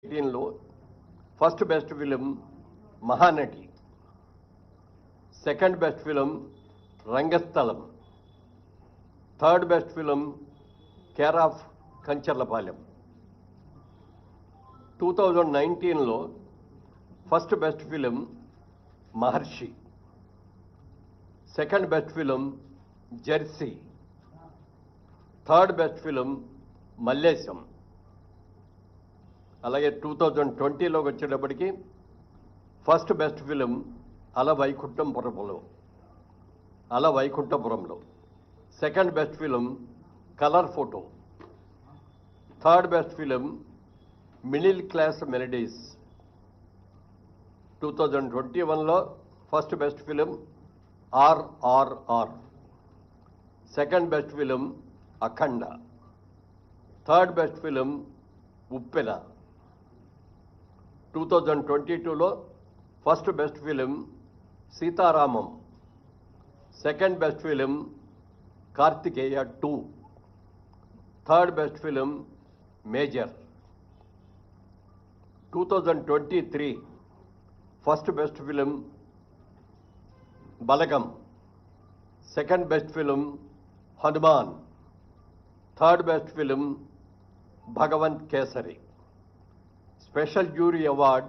లో first best film Mahanati, second best film Rangasthalam, third best film care of Kancharlapalem. 2019లో first best film Maharshi, second best film Jersey, third best film Mallesham. అలాగే 2020లోకి వచ్చేటప్పటికి first best film Ala Vaikunthapurramuloo, second best film colour photo, third best film middle class melodies. 2021లో first best film RRR, second best film Akhanda, third best film Uppena. 2022లో first best film Sita Ramam, second best film Karthikeya 2, third best film Major. 2023 first best film Balagam, second best film Hanuman, third best film Bhagavanth Kesari. Special jury award